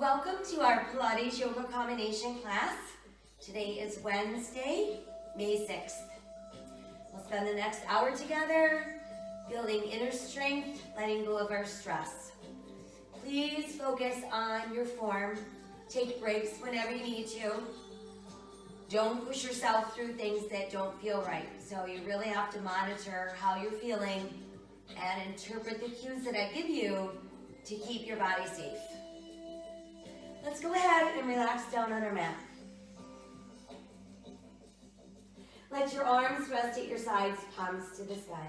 Welcome to our Pilates Yoga Combination class. Today is Wednesday, May 6th. We'll spend the next hour together building inner strength, letting go of our stress. Please focus on your form. Take breaks whenever you need to. Don't push yourself through things that don't feel right. So you really have to monitor how you're feeling and interpret the cues that I give you to keep your body safe. Let's go ahead and relax down on our mat. Let your arms rest at your sides, palms to the sky.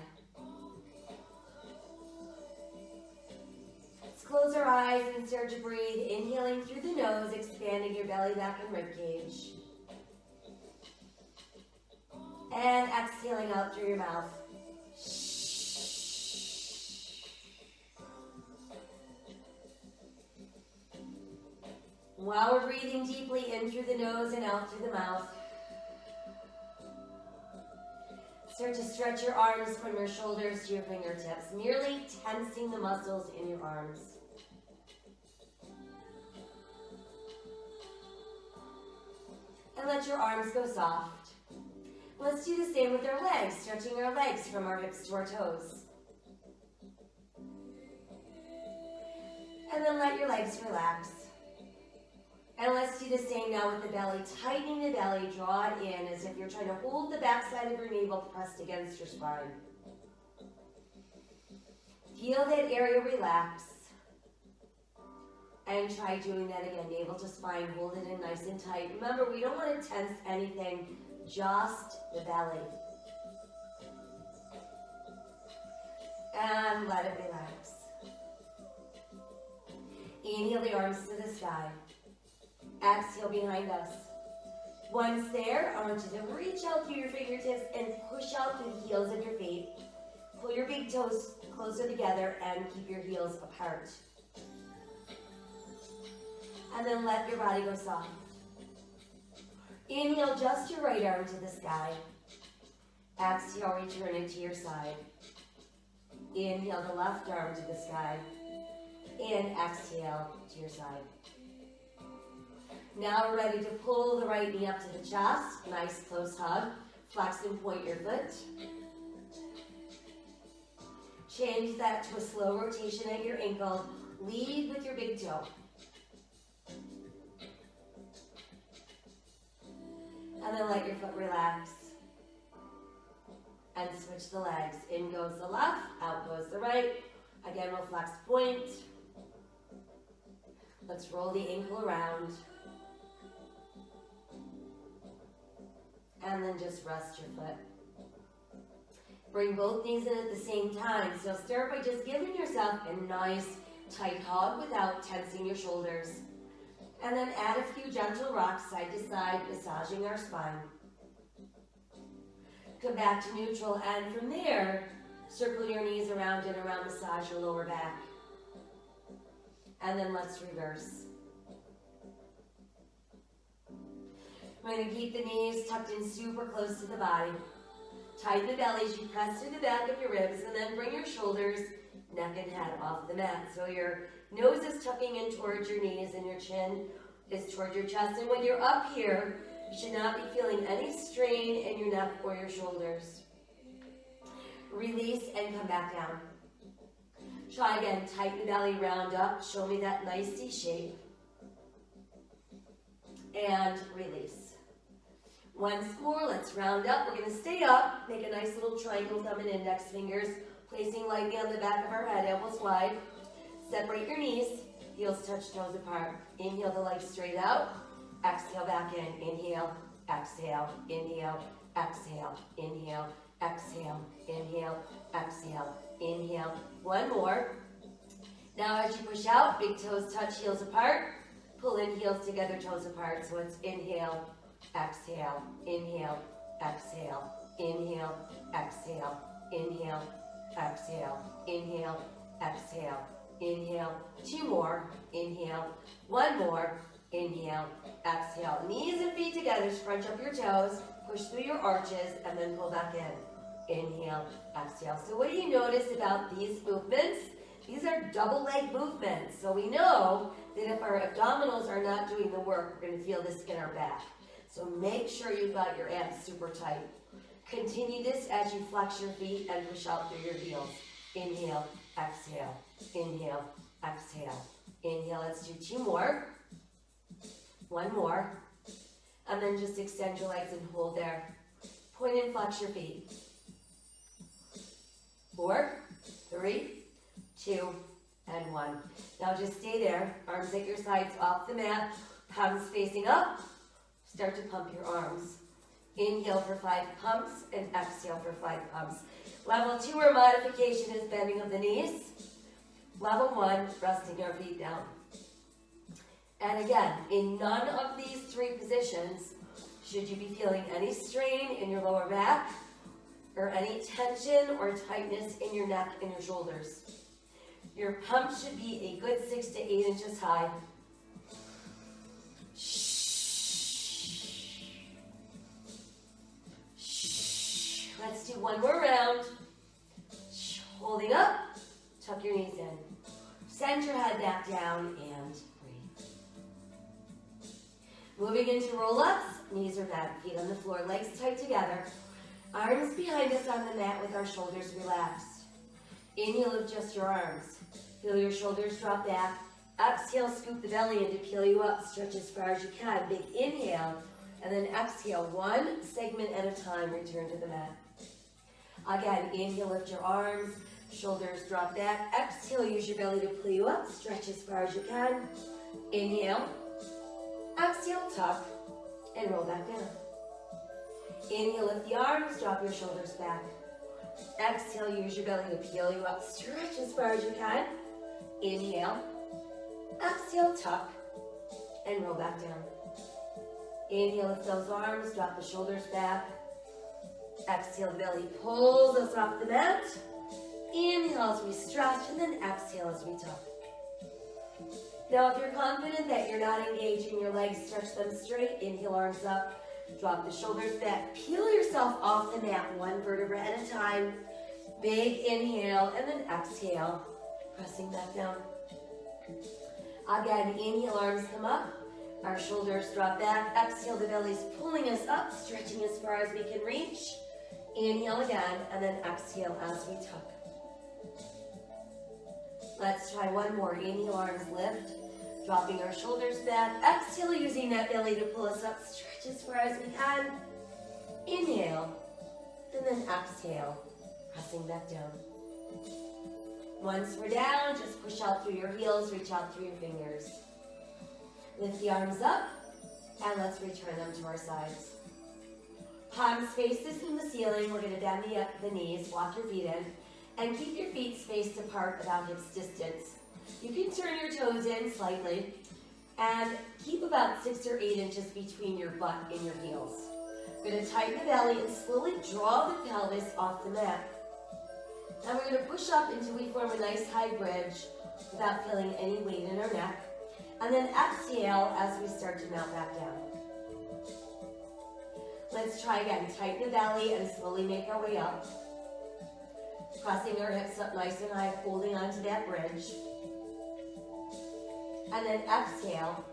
Let's close our eyes and start to breathe, inhaling through the nose, expanding your belly, back, and rib cage. And exhaling out through your mouth. While we're breathing deeply in through the nose and out through the mouth, start to stretch your arms from your shoulders to your fingertips, merely tensing the muscles in your arms. And let your arms go soft. Let's do the same with our legs, stretching our legs from our hips to our toes. And then let your legs relax. And let's do the same now with the belly, tightening the belly, draw it in as if you're trying to hold the backside of your navel pressed against your spine. Feel that area relax. And try doing that again, navel to spine, hold it in nice and tight. Remember, we don't want to tense anything, just the belly. And let it relax. Inhale the arms to the sky. Exhale behind us. Once there, I want you to reach out through your fingertips and push out through the heels of your feet. Pull your big toes closer together and keep your heels apart. And then let your body go soft. Inhale just your right arm to the sky. Exhale, return it to your side. Inhale the left arm to the sky. And exhale to your side. Now we're ready to pull the right knee up to the chest. Nice close hug. Flex and point your foot. Change that to a slow rotation at your ankle. Lead with your big toe. And then let your foot relax. And switch the legs. In goes the left, out goes the right. Again, we'll flex point. Let's roll the ankle around. And then just rest your foot. Bring both knees in at the same time. So start by just giving yourself a nice tight hug without tensing your shoulders. And then add a few gentle rocks side to side, massaging our spine. Come back to neutral, and from there, circle your knees around and around, massage your lower back. And then let's reverse. We're going to keep the knees tucked in super close to the body. Tighten the belly as you press through the back of your ribs, and then bring your shoulders, neck and head off the mat. So your nose is tucking in towards your knees and your chin is towards your chest. And when you're up here, you should not be feeling any strain in your neck or your shoulders. Release and come back down. Try again, tighten the belly, round up. Show me that nice C shape. And release. Once more, let's round up. We're going to stay up. Make a nice little triangle, thumb and index fingers, placing lightly on the back of our head, elbows wide. Separate your knees, heels touch toes apart. Inhale the legs straight out. Exhale back in. Inhale, exhale, inhale, exhale, inhale, exhale, inhale, exhale, inhale. One more. Now as you push out, big toes touch, heels apart. Pull in, heels together, toes apart. So it's inhale, exhale, inhale, exhale, inhale, exhale, inhale, exhale, inhale, exhale, inhale. Two more, inhale. One more, inhale, exhale. Knees and feet together, scrunch up your toes, push through your arches, and then pull back in. Inhale, exhale. So what do you notice about these movements? These are double leg movements, so we know that if our abdominals are not doing the work, we're going to feel this in our back. So make sure you've got your abs super tight. Continue this as you flex your feet and push out through your heels. Inhale, exhale, inhale, exhale, inhale. Let's do 2 more. 1 more. And then just extend your legs and hold there. Point and flex your feet. 4, 3, 2, and 1. Now just stay there. Arms at your sides off the mat. Palms facing up. Start to pump your arms. Inhale for 5 pumps and exhale for 5 pumps. Level 2 or modification is bending of the knees. Level 1, resting our feet down. And again, in none of these 3 positions should you be feeling any strain in your lower back or any tension or tightness in your neck and your shoulders. Your pump should be a good 6 to 8 inches high. Let's do 1 more round. Holding up, tuck your knees in. Send your head back down and breathe. Moving into roll-ups, knees are bent, feet on the floor, legs tight together. Arms behind us on the mat with our shoulders relaxed. Inhale, lift just your arms. Feel your shoulders drop back. Exhale, scoop the belly in to peel you up. Stretch as far as you can. Big inhale, and then exhale, 1 segment at a time. Return to the mat. Again, inhale, lift your arms. Shoulders drop back. Exhale, use your belly to pull you up. Stretch as far as you can. Inhale. Exhale, tuck, and roll back down. Inhale, lift the arms. Drop your shoulders back. Exhale, use your belly to peel you up. Stretch as far as you can. Inhale. Exhale, tuck, and roll back down. Inhale, lift those arms. Drop the shoulders back. Exhale, the belly pulls us off the mat. Inhale as we stretch, and then exhale as we tuck. Now, if you're confident that you're not engaging your legs, stretch them straight. Inhale, arms up. Drop the shoulders back. Peel yourself off the mat, 1 vertebra at a time. Big inhale, and then exhale, pressing back down. Again, inhale, arms come up. Our shoulders drop back. Exhale, the belly's pulling us up, stretching as far as we can reach. Inhale again, and then exhale as we tuck. Let's try 1 more. Inhale, arms lift. Dropping our shoulders back. Exhale, using that belly to pull us up. Stretch as far as we can. Inhale. And then exhale. Pressing back down. Once we're down, just push out through your heels. Reach out through your fingers. Lift the arms up. And let's return them to our sides. Palms faces in the ceiling. We're going to bend the knees. Walk your feet in. And keep your feet spaced apart about hips distance. You can turn your toes in slightly and keep about 6 or 8 inches between your butt and your heels. We're going to tighten the belly and slowly draw the pelvis off the mat. Now we're going to push up until we form a nice high bridge without feeling any weight in our neck. And then exhale as we start to melt back down. Let's try again. Tighten the belly and slowly make our way up. Pressing our hips up nice and high, holding onto that bridge. And then exhale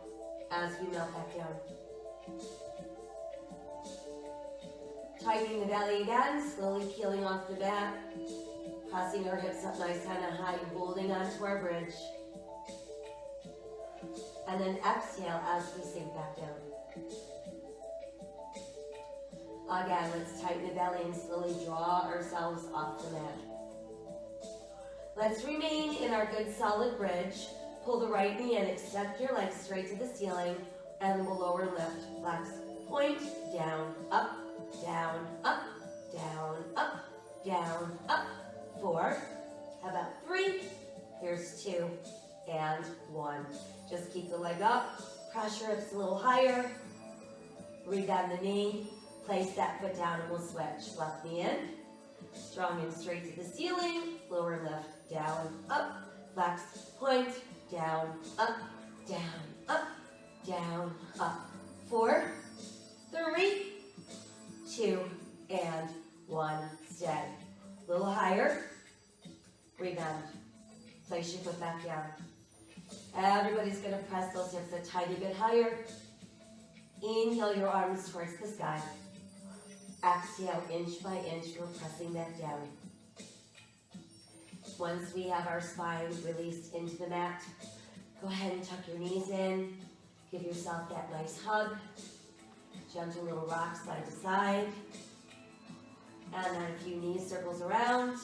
as we melt back down. Tightening the belly again, slowly peeling off the back. Pressing our hips up nice and high, holding onto our bridge. And then exhale as we sink back down. Again, let's tighten the belly and slowly draw ourselves off the mat. Let's remain in our good solid bridge. Pull the right knee in, extend your legs straight to the ceiling, and then we'll lower lift. Flex, point, down, up, down, up, down, up, down, up. 4, about 3, here's 2, and 1. Just keep the leg up, press your hips a little higher, rebend the knee, place that foot down and we'll switch. Left knee in, strong and straight to the ceiling, lower lift, down, up, flex, point, down, up, down, up, down, up. 4, 3, 2, and 1. Stay. A little higher. Rebound. Place your foot back down. Everybody's going to press those hips a tiny bit higher. Inhale your arms towards the sky. Exhale, inch by inch, we're pressing that down. Once we have our spine released into the mat, go ahead and tuck your knees in. Give yourself that nice hug. Gentle little rock side to side. And then a few knee circles around.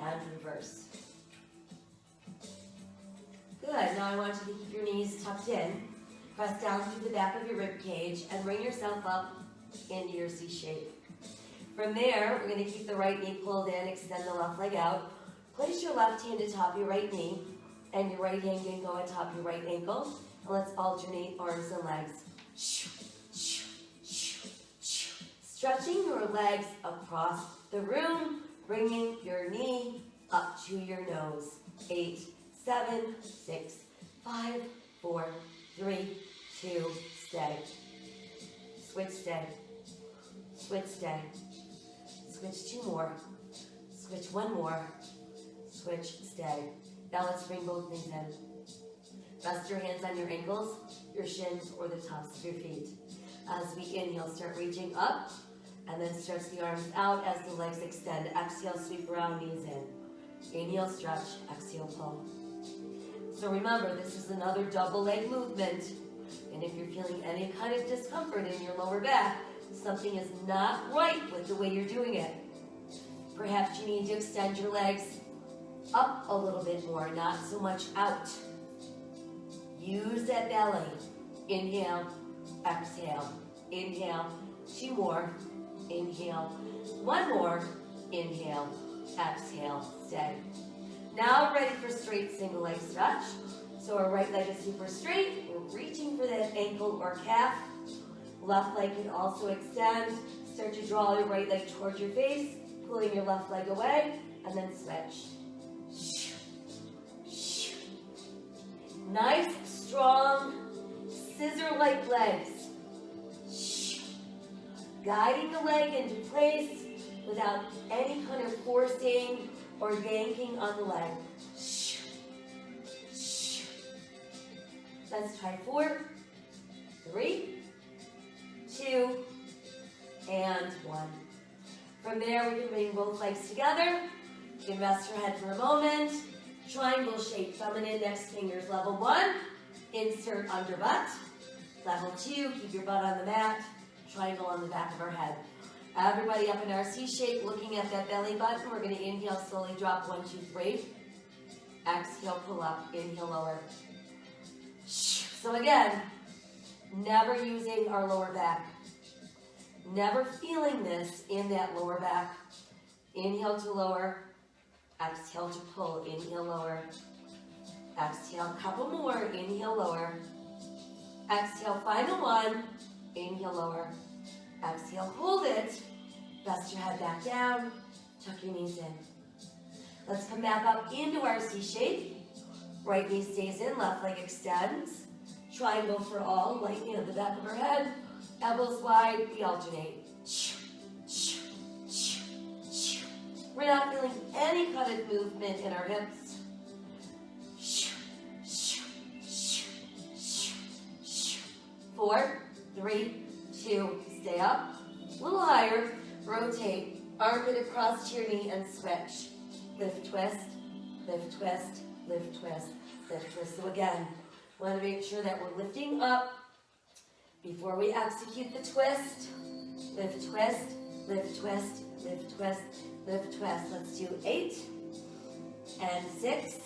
And reverse. Good. Now I want you to keep your knees tucked in. Press down through the back of your rib cage and bring yourself up into your C shape. From there, we're going to keep the right knee pulled in, extend the left leg out. Place your left hand atop your right knee, and your right hand can go atop your right ankle. And let's alternate arms and legs. Stretching your legs across the room, bringing your knee up to your nose. 8, 7, 6, 5, 4, 3, 2, stay. Switch, stay. Switch, stay. Switch 2 more. Switch 1 more. Switch, stay. Now let's bring both knees in. Rest your hands on your ankles, your shins, or the tops of your feet. As we inhale, start reaching up, and then stretch the arms out as the legs extend. Exhale, sweep around, knees in. Inhale, stretch. Exhale, pull. So remember, this is another double leg movement. And if you're feeling any kind of discomfort in your lower back, something is not right with the way you're doing it. Perhaps you need to extend your legs up a little bit more, not so much out. Use that belly. Inhale, exhale. Inhale, 2 more. Inhale, 1 more. Inhale, exhale, stay. Now ready for straight single leg stretch. So our right leg is super straight. We're reaching for that ankle or calf. Left leg can also extend. Start to draw your right leg towards your face, pulling your left leg away, and then switch. Nice, strong, scissor-like legs. Guiding the leg into place without any kind of forcing or yanking on the leg. Let's try 4, 3, 2, and 1. From there, we can bring both legs together. You can rest your head for a moment. Triangle shape, thumb and index fingers. Level 1, insert under butt. Level 2, keep your butt on the mat. Triangle on the back of our head. Everybody up in our C shape, looking at that belly button. We're going to inhale, slowly drop 1, 2, 3. Exhale, pull up. Inhale, lower. So again, never using our lower back. Never feeling this in that lower back. Inhale to lower. Exhale to pull. Inhale, lower. Exhale, couple more. Inhale, lower. Exhale, final one. Inhale, lower. Exhale, hold it. Rest your head back down. Tuck your knees in. Let's come back up into our C shape. Right knee stays in, left leg extends. Triangle for all, right knee on the back of our head. Elbows wide, we alternate. We're not feeling any kind of movement in our hips. 4, 3, 2, stay up. A little higher, rotate. Armpit across to your knee and switch. Lift, twist, lift, twist, lift, twist, lift, twist. So again, want to make sure that we're lifting up before we execute the twist. Lift, twist, lift, twist, lift, twist, lift, twist. Let's do 8 and 6.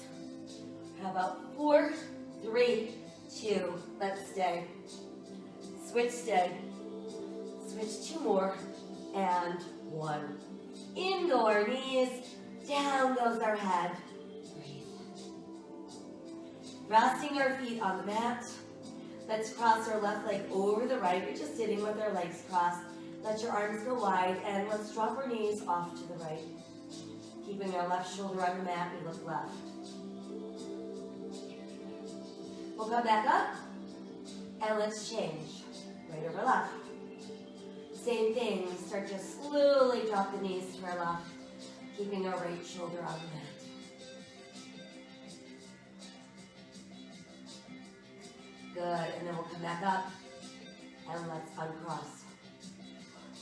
How about 4, 3, 2. Let's stay. Switch, stay. Switch 2 more and 1. In go our knees, down goes our head. Breathe. Resting our feet on the mat. Let's cross our left leg over the right. We're just sitting with our legs crossed. Let your arms go wide, and let's drop our knees off to the right. Keeping our left shoulder on the mat, we look left. We'll come back up, and let's change. Right over left. Same thing, we start to slowly drop the knees to our left, keeping our right shoulder on the mat. Good, and then we'll come back up and let's uncross.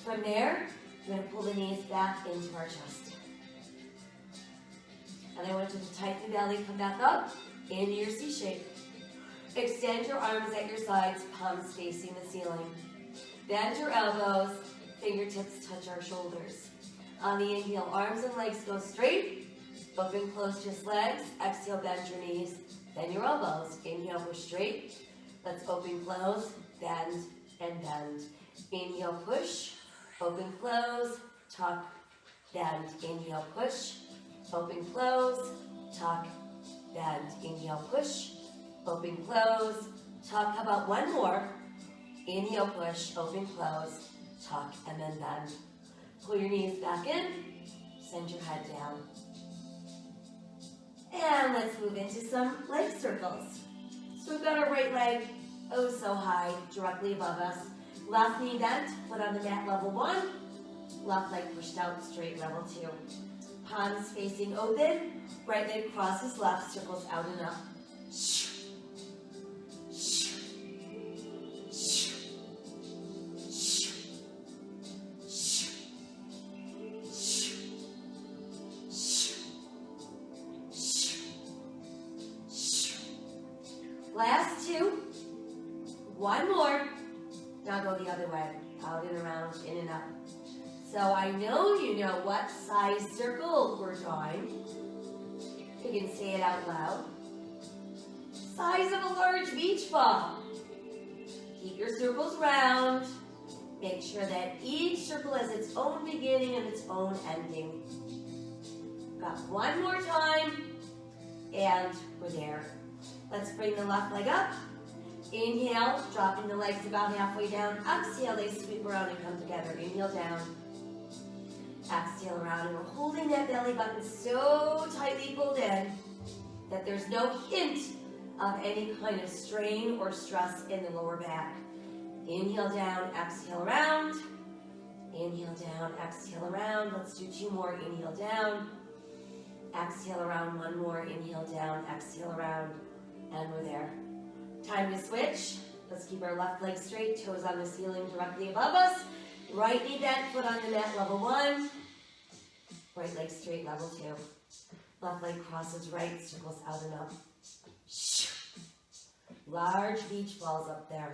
From there, we're going to pull the knees back into our chest. And I want you to tighten the belly, come back up into your C shape. Extend your arms at your sides, palms facing the ceiling. Bend your elbows, fingertips touch our shoulders. On the inhale, arms and legs go straight. Open, close just legs. Exhale, bend your knees, bend your elbows. Inhale, push straight. Let's open, close, bend, and bend. Inhale, push, open, close, tuck, bend. Inhale, push, open, close, tuck, bend. Inhale, push, open, close, tuck. How about one more? Inhale, push, open, close, tuck, and then bend. Pull your knees back in, send your head down. And let's move into some leg circles. So we've got our right leg, oh so high, directly above us. Left knee bent, foot on the mat, level 1. Left leg pushed out, straight, level 2. Palms facing open, right leg crosses left, circles out and up. Last 2. One more. Now go the other way. Out and around, in and up. So I know you know what size circle we're drawing. You can say it out loud. Size of a large beach ball. Keep your circles round. Make sure that each circle has its own beginning and its own ending. Got one more time. And we're there. Let's bring the left leg up. Inhale, dropping the legs about halfway down. Exhale, they sweep around and come together. Inhale down. Exhale around, and we're holding that belly button so tightly pulled in that there's no hint of any kind of strain or stress in the lower back. Inhale down, exhale around. Inhale down, exhale around. Let's do 2 more. Inhale down. Exhale around. 1 more. Inhale down, exhale around. And we're there. Time to switch. Let's keep our left leg straight, toes on the ceiling directly above us. Right knee bent, foot on the mat, level 1. Right leg straight, level 2. Left leg crosses right, circles out and up. Large beach balls up there.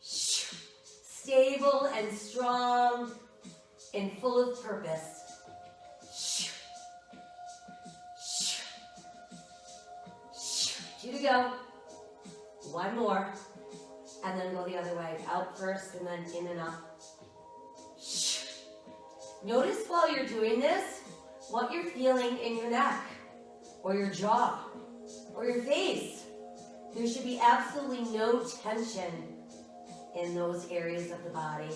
Stable and strong and full of purpose. 2 to go. 1 more. And then go the other way. Out first and then in and up. Notice while you're doing this, what you're feeling in your neck, or your jaw, or your face. There should be absolutely no tension in those areas of the body.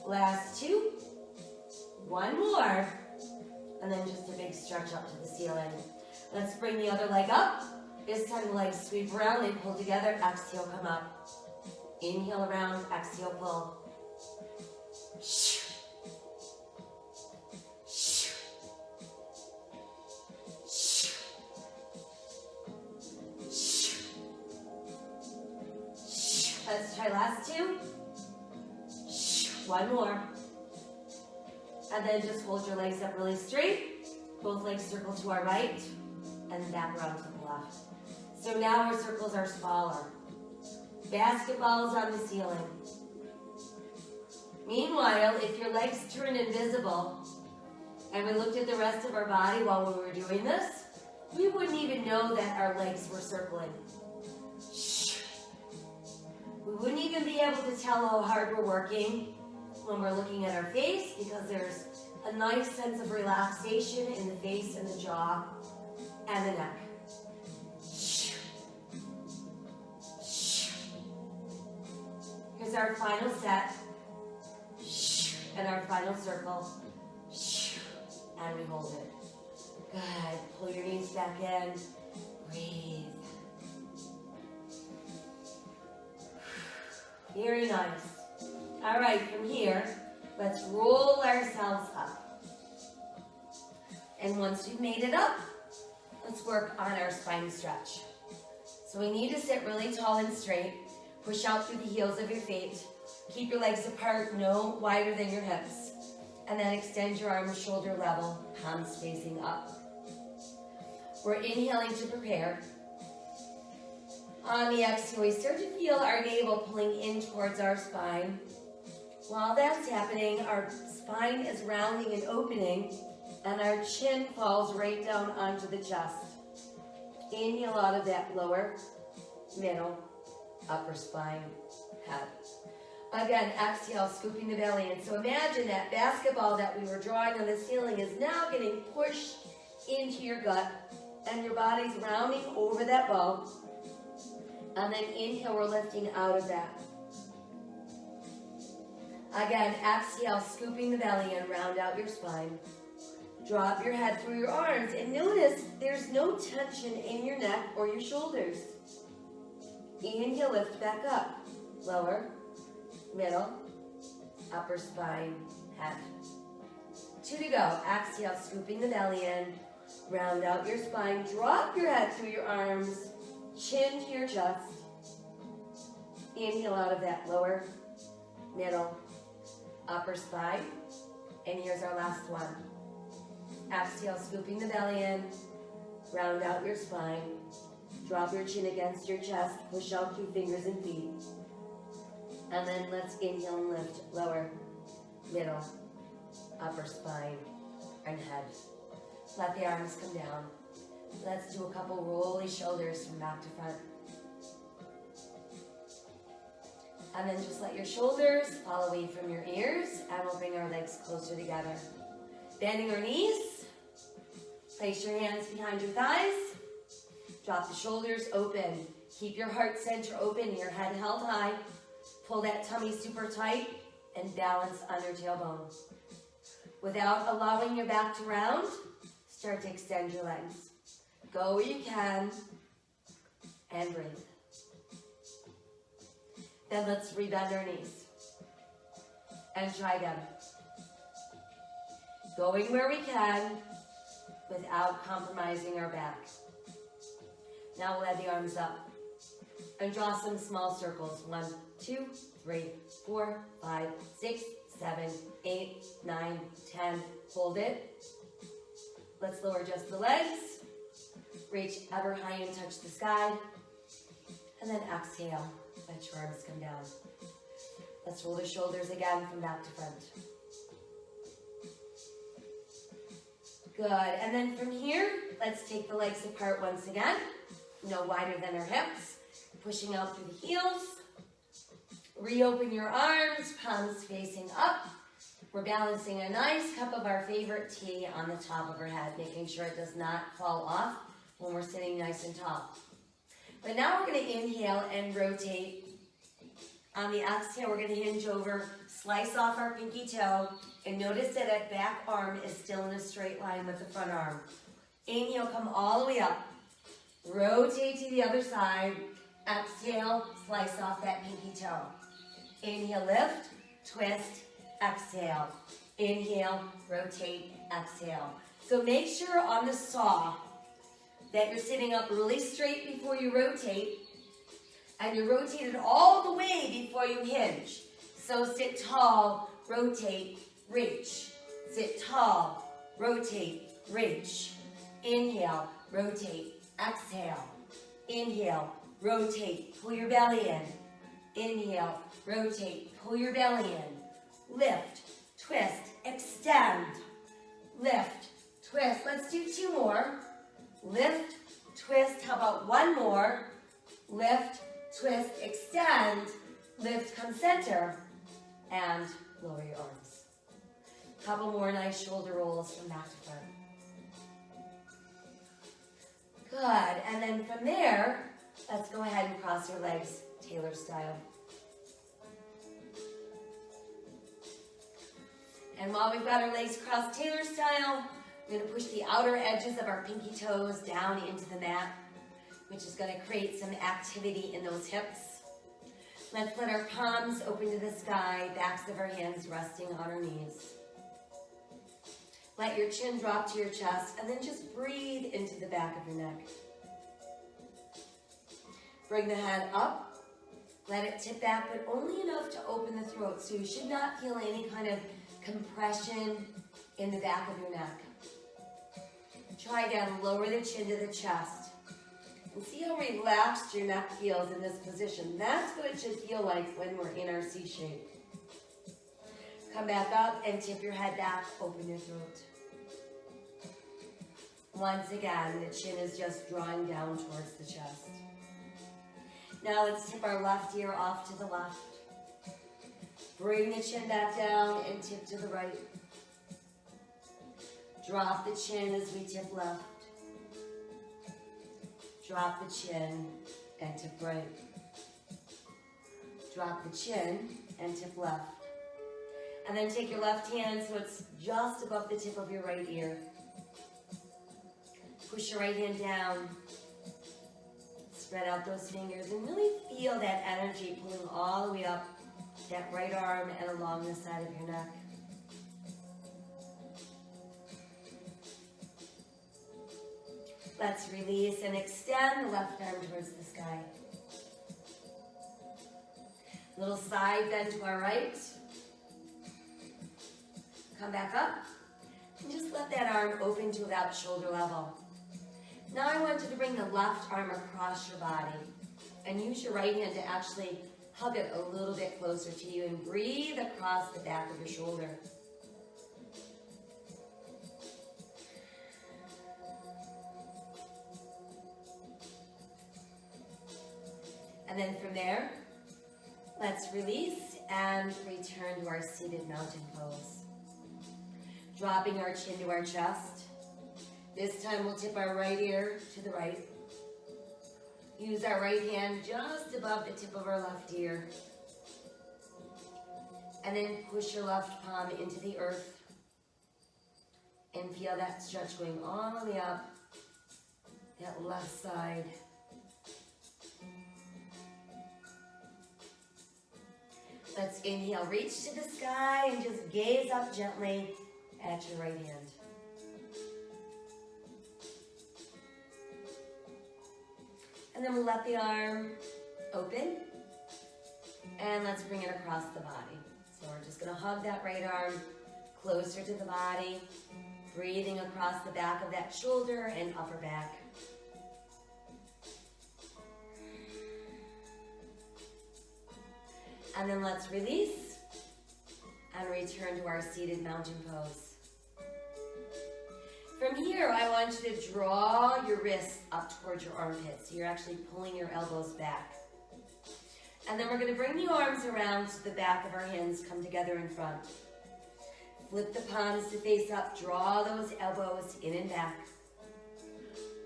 Last 2. 1 more. And then just a big stretch up to the ceiling. Let's bring the other leg up. This time the legs sweep around, they pull together, exhale, come up. Inhale around, exhale, pull. Let's try last 2. 1 more. And then just hold your legs up really straight. Both legs circle to our right and back around to the left. So now our circles are smaller. Basketballs on the ceiling. Meanwhile, if your legs turn invisible and we looked at the rest of our body while we were doing this, we wouldn't even know that our legs were circling. We wouldn't even be able to tell how hard we're working when we're looking at our face, because there's a nice sense of relaxation in the face and the jaw and the neck. Here's our final set and our final circle, and we hold it. Good. Pull your knees back in. Breathe. Very nice. All right, from here, let's roll ourselves up. And once you've made it up, let's work on our spine stretch. So we need to sit really tall and straight. Push out through the heels of your feet. Keep your legs apart, no wider than your hips. And then extend your arms shoulder level, palms facing up. We're inhaling to prepare. On the exhale, we start to feel our navel pulling in towards our spine. While that's happening, our spine is rounding and opening, and our chin falls right down onto the chest. Inhale out of that lower, middle, upper spine, head. Again, exhale, scooping the belly in. So imagine that basketball that we were drawing on the ceiling is now getting pushed into your gut, and your body's rounding over that ball. And then inhale, we're lifting out of that. Again, exhale, scooping the belly in, round out your spine. Drop your head through your arms, and notice there's no tension in your neck or your shoulders. Inhale, lift back up. Lower, middle, upper spine, head. 2 to go. Exhale, scooping the belly in, round out your spine. Drop your head through your arms, chin to your chest. Inhale out of that lower, middle, upper spine. And here's our last one. Exhale, scooping the belly in, round out your spine. Drop your chin against your chest, push out through fingers and feet. And then let's inhale and lift, lower, middle, upper spine, and head. Let the arms come down. Let's do a couple rolly shoulders from back to front. And then just let your shoulders fall away from your ears, and we'll bring our legs closer together. Bending our knees. Place your hands behind your thighs. Drop the shoulders open. Keep your heart center open, your head held high. Pull that tummy super tight and balance on your tailbone. Without allowing your back to round, start to extend your legs. Go where you can and breathe. Then let's rebend our knees. And try again. Going where we can without compromising our back. Now we'll add the arms up and draw some small circles. 1, 2, 3, 4, 5, 6, 7, 8, 9, 10. Hold it. Let's lower just the legs. Reach ever high and touch the sky. And then exhale. Let your arms come down. Let's roll the shoulders again from back to front. Good. And then from here, let's take the legs apart once again. No wider than our hips. Pushing out through the heels. Reopen your arms, palms facing up. We're balancing a nice cup of our favorite tea on the top of our head, making sure it does not fall off when we're sitting nice and tall. But now we're going to inhale and rotate. On the exhale, we're going to hinge over, slice off our pinky toe, and notice that that back arm is still in a straight line with the front arm. Inhale, come all the way up. Rotate to the other side. Exhale, slice off that pinky toe. Inhale, lift, twist, exhale. Inhale, rotate, exhale. So make sure on the saw that you're sitting up really straight before you rotate, and you're rotated all the way before you hinge. So sit tall, rotate, reach. Sit tall, rotate, reach. Inhale, rotate, exhale. Inhale, rotate, pull your belly in. Inhale, rotate, pull your belly in. Lift, twist, extend. Lift, twist. Let's do 2 more. Lift, twist. How about 1 more? Lift, twist, extend. Lift, come center. And lower your arms. Couple more nice shoulder rolls from back to front. Good. And then from there, let's go ahead and cross your legs, Taylor style. And while we've got our legs crossed Taylor style, we're going to push the outer edges of our pinky toes down into the mat, which is going to create some activity in those hips. Let's let our palms open to the sky, backs of our hands resting on our knees. Let your chin drop to your chest, and then just breathe into the back of your neck. Bring the head up. Let it tip back, but only enough to open the throat. So you should not feel any kind of compression in the back of your neck. Try again, lower the chin to the chest. And see how relaxed your neck feels in this position. That's what it should feel like when we're in our C shape. Come back up and tip your head back, open your throat. Once again, the chin is just drawing down towards the chest. Now let's tip our left ear off to the left. Bring the chin back down and tip to the right. Drop the chin as we tip left. Drop the chin and tip right. Drop the chin and tip left. And then take your left hand so it's just above the tip of your right ear. Push your right hand down. Spread out those fingers and really feel that energy pulling all the way up that right arm and along the side of your neck. Let's release and extend the left arm towards the sky. Little side bend to our right. Come back up and just let that arm open to about shoulder level. Now I want you to bring the left arm across your body and use your right hand to actually hug it a little bit closer to you and breathe across the back of your shoulder. And then from there, let's release and return to our seated mountain pose. Dropping our chin to our chest. This time we'll tip our right ear to the right. Use our right hand just above the tip of our left ear. And then push your left palm into the earth. And feel that stretch going all the way up that left side. Let's inhale, reach to the sky and just gaze up gently at your right hand. And then we'll let the arm open and let's bring it across the body. So we're just gonna hug that right arm closer to the body, breathing across the back of that shoulder and upper back. And then let's release and return to our seated mountain pose. From here, I want you to draw your wrists up towards your armpits. So you're actually pulling your elbows back. And then we're going to bring the arms around so the back of our hands come together in front. Flip the palms to face up. Draw those elbows in and back.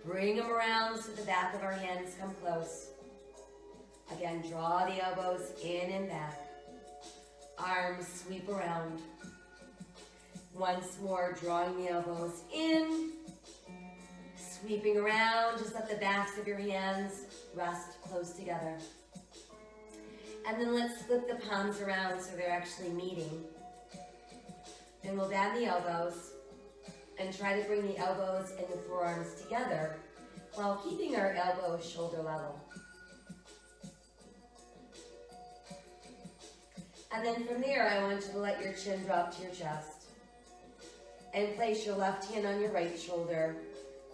Bring them around so the back of our hands come close. Again, draw the elbows in and back. Arms sweep around. Once more, drawing the elbows in. Sweeping around, just let the backs of your hands rest close together. And then let's flip the palms around so they're actually meeting. And we'll bend the elbows and try to bring the elbows and the forearms together while keeping our elbows shoulder level. And then from there, I want you to let your chin drop to your chest. And place your left hand on your right shoulder,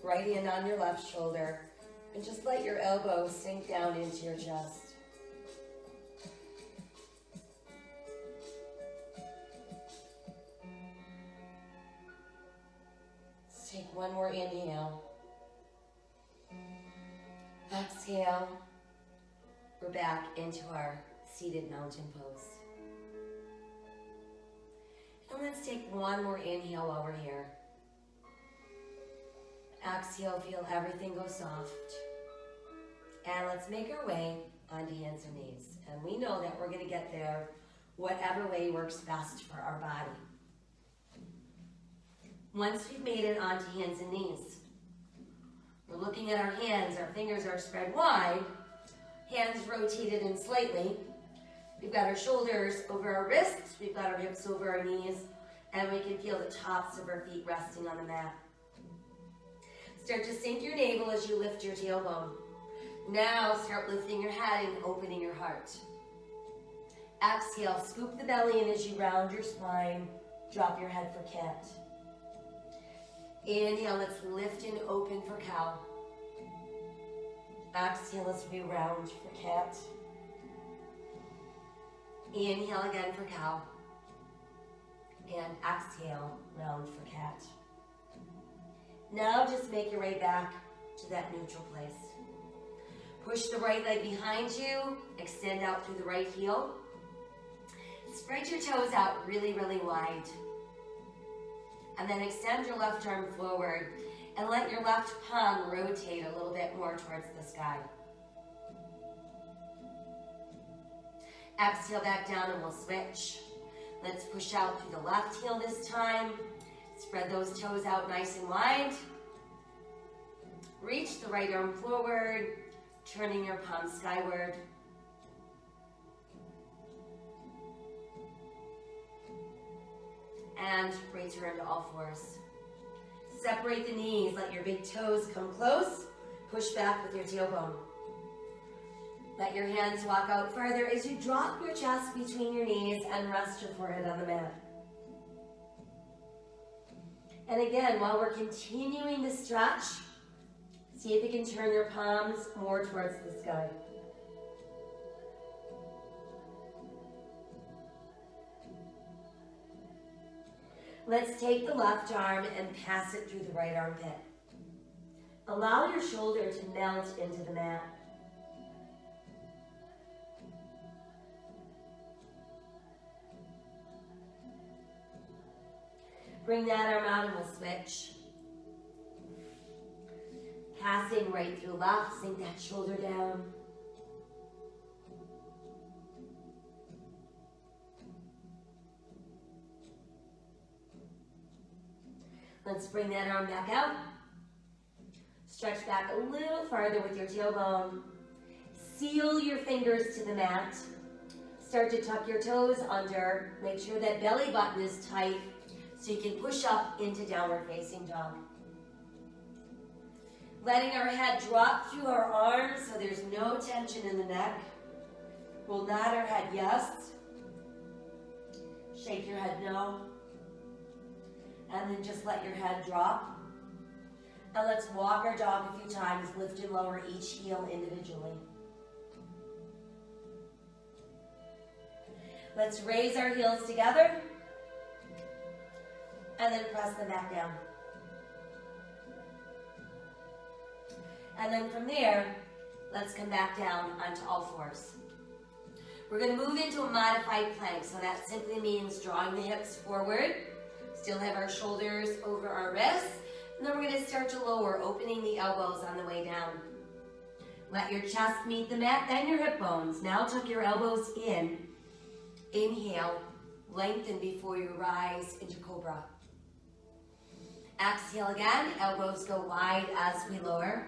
right hand on your left shoulder, and just let your elbows sink down into your chest. Let's take one more inhale. Exhale. We're back into our seated mountain pose. And let's take one more inhale while we're here. Exhale, feel everything go soft. And let's make our way onto hands and knees. And we know that we're going to get there whatever way works best for our body. Once we've made it onto hands and knees, we're looking at our hands. Our fingers are spread wide. Hands rotated in slightly. We've got our shoulders over our wrists. We've got our hips over our knees. And we can feel the tops of our feet resting on the mat. Start to sink your navel as you lift your tailbone. Now start lifting your head and opening your heart. Exhale, scoop the belly in as you round your spine. Drop your head for cat. Inhale, let's lift and open for cow. Exhale, let's re-round for cat. Inhale again for cow. And exhale, round for cat. Now just make your way back to that neutral place. Push the right leg behind you, extend out through the right heel. Spread your toes out really, really wide. And then extend your left arm forward and let your left palm rotate a little bit more towards the sky. Exhale back down and we'll switch. Let's push out through the left heel this time. Spread those toes out nice and wide. Reach the right arm forward, turning your palm skyward. And return to all fours. Separate the knees, let your big toes come close. Push back with your tailbone. Let your hands walk out further as you drop your chest between your knees and rest your forehead on the mat. And again, while we're continuing to stretch, see if you can turn your palms more towards the sky. Let's take the left arm and pass it through the right armpit. Allow your shoulder to melt into the mat. Bring that arm out and we'll switch. Passing right through left, sink that shoulder down. Let's bring that arm back out. Stretch back a little farther with your tailbone. Seal your fingers to the mat. Start to tuck your toes under. Make sure that belly button is tight so you can push up into downward facing dog. Letting our head drop through our arms so there's no tension in the neck. We'll nod our head yes. Shake your head no. And then just let your head drop. And let's walk our dog a few times, lift and lower each heel individually. Let's raise our heels together. And then press them back down. And then from there, let's come back down onto all fours. We're going to move into a modified plank. So that simply means drawing the hips forward. Still have our shoulders over our wrists. And then we're going to start to lower, opening the elbows on the way down. Let your chest meet the mat, then your hip bones. Now tuck your elbows in. Inhale, lengthen before you rise into cobra. Exhale again, elbows go wide as we lower.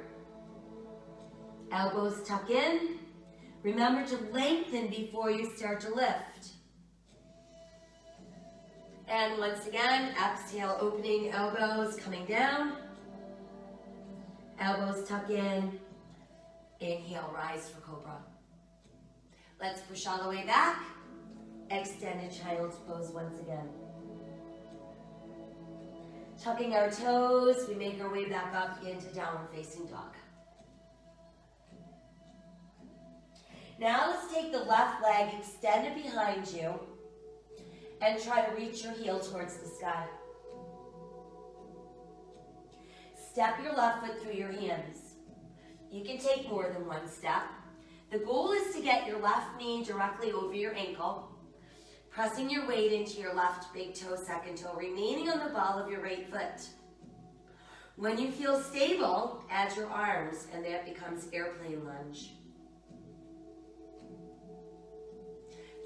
Elbows tuck in. Remember to lengthen before you start to lift. And once again, exhale, opening elbows, coming down. Elbows tuck in. Inhale, rise for cobra. Let's push all the way back. Extended child's pose once again. Tucking our toes, we make our way back up into downward facing dog. Now let's take the left leg, extend it behind you, and try to reach your heel towards the sky. Step your left foot through your hands. You can take more than one step. The goal is to get your left knee directly over your ankle, pressing your weight into your left big toe, second toe, remaining on the ball of your right foot. When you feel stable, add your arms, and that becomes airplane lunge.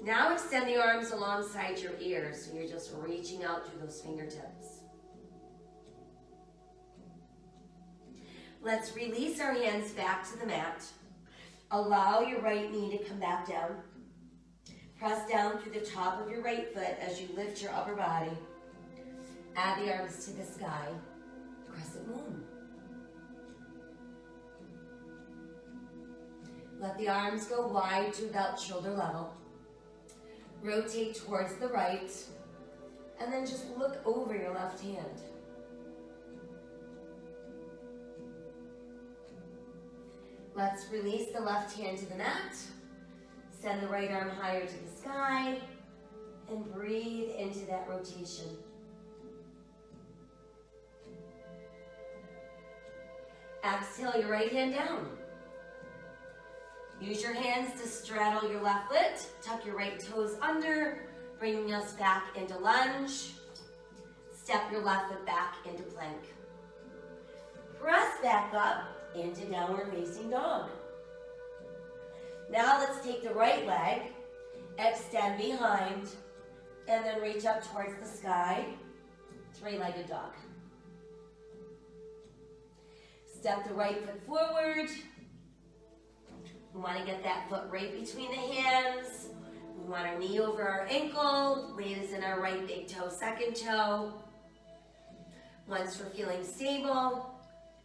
Now extend the arms alongside your ears, so you're just reaching out through those fingertips. Let's release our hands back to the mat. Allow your right knee to come back down. Press down through the top of your right foot as you lift your upper body. Add the arms to the sky, crescent moon. Let the arms go wide to about shoulder level. Rotate towards the right, and then just look over your left hand. Let's release the left hand to the mat. Send the right arm higher to the sky, and breathe into that rotation. Exhale your right hand down. Use your hands to straddle your left foot, tuck your right toes under, bringing us back into lunge. Step your left foot back into plank. Press back up into downward facing dog. Now let's take the right leg, extend behind, and then reach up towards the sky, three-legged dog. Step the right foot forward. We want to get that foot right between the hands. We want our knee over our ankle, weight is in our right big toe, second toe. Once we're feeling stable,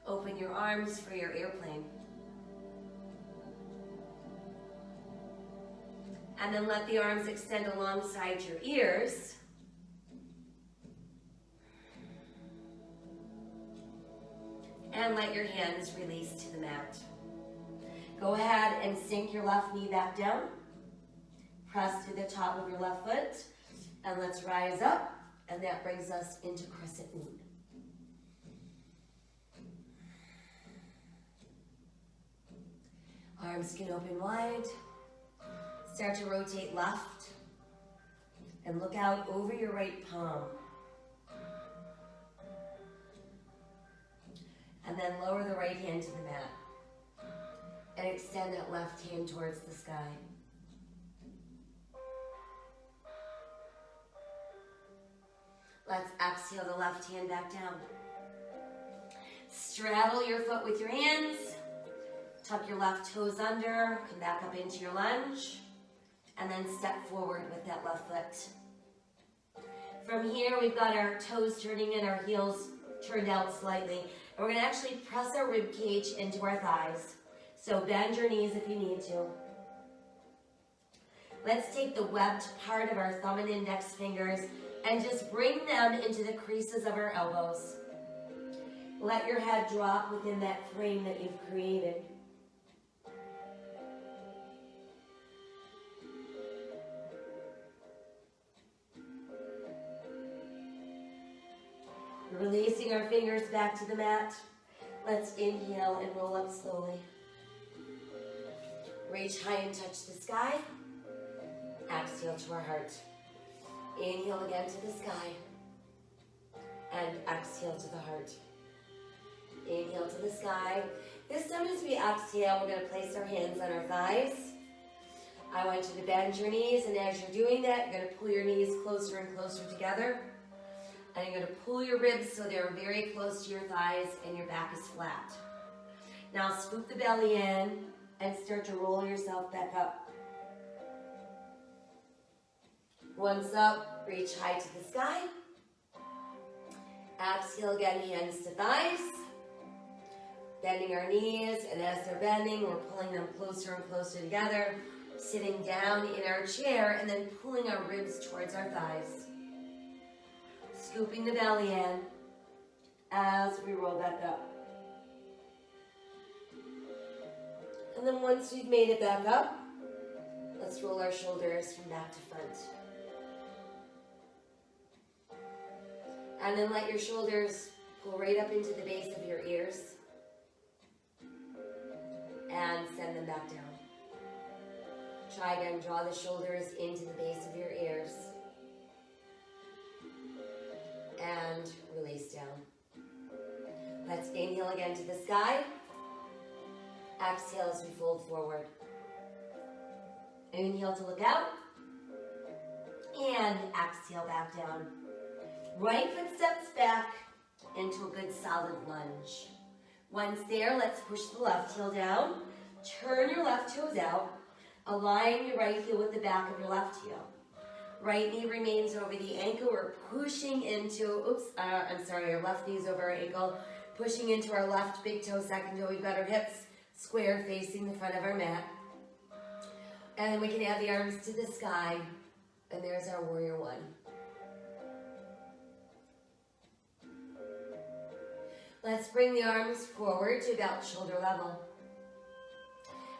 open your arms for your airplane. And then let the arms extend alongside your ears. And let your hands release to the mat. Go ahead and sink your left knee back down. Press to the top of your left foot. And let's rise up. And that brings us into crescent moon. Arms can open wide. Start to rotate left. And look out over your right palm. And then lower the right hand to the mat. And extend that left hand towards the sky. Let's exhale the left hand back down. Straddle your foot with your hands. Tuck your left toes under. Come back up into your lunge. And then step forward with that left foot. From here, we've got our toes turning in, our heels turned out slightly. And we're going to actually press our rib cage into our thighs. So bend your knees if you need to. Let's take the webbed part of our thumb and index fingers and just bring them into the creases of our elbows. Let your head drop within that frame that you've created. Releasing our fingers back to the mat. Let's inhale and roll up slowly. Reach high and touch the sky. Exhale to our heart. Inhale again to the sky. And exhale to the heart. Inhale to the sky. This time as we exhale, we're going to place our hands on our thighs. I want you to bend your knees, and as you're doing that, you're going to pull your knees closer and closer together. And you're going to pull your ribs so they're very close to your thighs and your back is flat. Now scoop the belly in and start to roll yourself back up. Once up, reach high to the sky. Exhale again, hands to thighs. Bending our knees, and as they're bending, we're pulling them closer and closer together. Sitting down in our chair and then pulling our ribs towards our thighs. Scooping the belly in as we roll back up. And then once we've made it back up, let's roll our shoulders from back to front. And then let your shoulders pull right up into the base of your ears. And send them back down. Try again, draw the shoulders into the base of your ears. And release down. Let's inhale again to the sky. Exhale as we fold forward. Inhale to look out. And exhale back down. Right foot steps back into a good solid lunge. Once there, let's push the left heel down. Turn your left toes out. Align your right heel with the back of your left heel. Right knee remains over the ankle. We're pushing into, our left knee's over our ankle. Pushing into our left big toe, second toe. We've got our hips square facing the front of our mat. And we can add the arms to the sky. And there's our warrior one. Let's bring the arms forward to about shoulder level.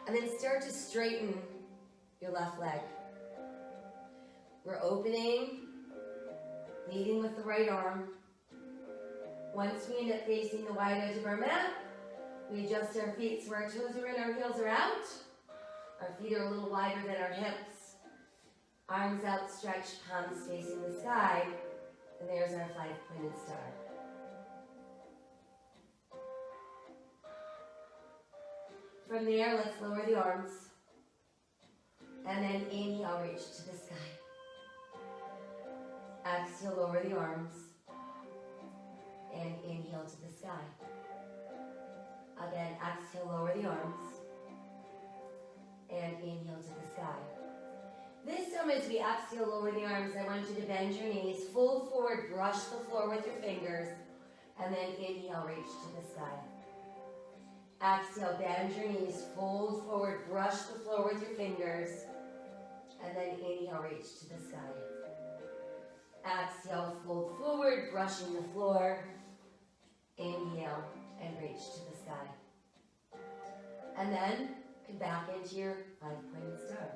And then start to straighten your left leg. We're opening, leading with the right arm. Once we end up facing the wide edge of our mat, we adjust our feet so our toes are in, our heels are out. Our feet are a little wider than our hips. Arms outstretched, palms facing the sky. And there's our 5-pointed star. From there, let's lower the arms. And then inhale, reach to the sky. Exhale, lower the arms. And inhale to the sky. Again, exhale, lower the arms. And inhale to the sky. This time as we exhale, lower the arms, I want you to bend your knees, fold forward, brush the floor with your fingers, and then inhale, reach to the sky. Exhale, bend your knees, fold forward, brush the floor with your fingers, and then inhale, reach to the sky. Exhale, fold forward, brushing the floor, inhale, and reach to the sky. And then come back into your 5-pointed star.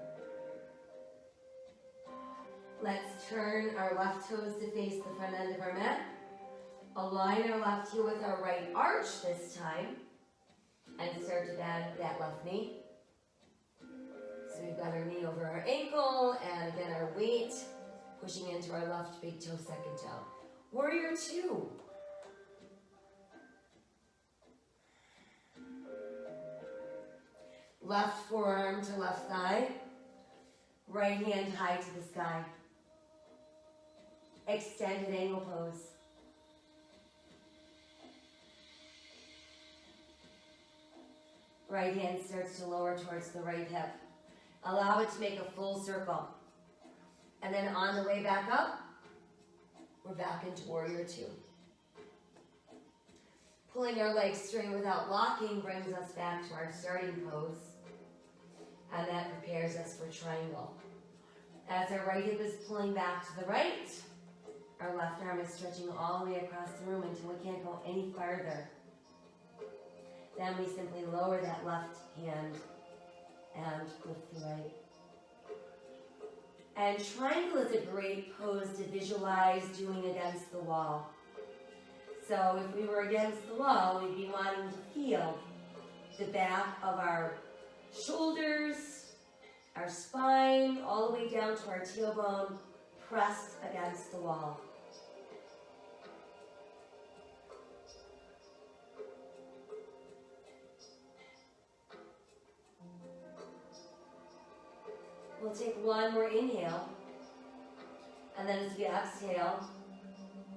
Let's turn our left toes to face the front end of our mat. Align our left heel with our right arch this time. And start to bend that left knee. So we've got our knee over our ankle, and again our weight pushing into our left big toe, second toe. Warrior two. Left forearm to left thigh. Right hand high to the sky. Extended angle pose. Right hand starts to lower towards the right hip. Allow it to make a full circle. And then on the way back up, we're back into warrior two. Pulling our legs straight without locking brings us back to our starting pose. And that prepares us for triangle. As our right hip is pulling back to the right, our left arm is stretching all the way across the room until we can't go any farther. Then we simply lower that left hand and lift the right. And triangle is a great pose to visualize doing against the wall. So if we were against the wall, we'd be wanting to feel the back of our shoulders, our spine, all the way down to our tailbone, pressed against the wall. We'll take one more inhale, and then as we exhale,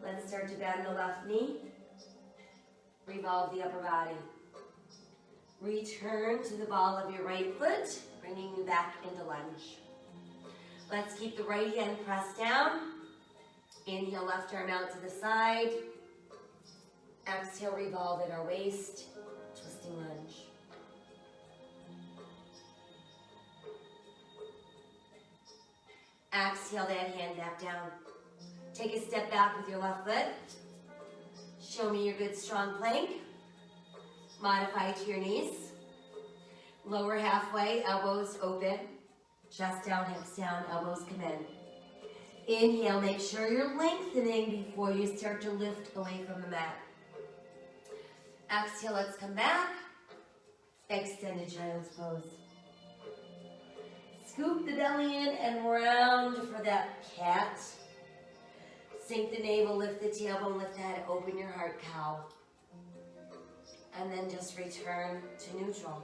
let's start to bend the left knee, revolve the upper body. Return to the ball of your right foot, bringing you back into lunge. Let's keep the right hand pressed down. Inhale, left arm out to the side. Exhale, revolve at our waist, twisting lunge. Exhale that hand back down. Take a step back with your left foot. Show me your good strong plank. Modify to your knees. Lower halfway, elbows open. Chest down, hips down, elbows come in. Inhale, make sure you're lengthening before you start to lift away from the mat. Exhale, let's come back. Extended child's pose. Scoop the belly in and round for that cat. Sink the navel, lift the tailbone, lift the head, open your heart, cow. And then just return to neutral.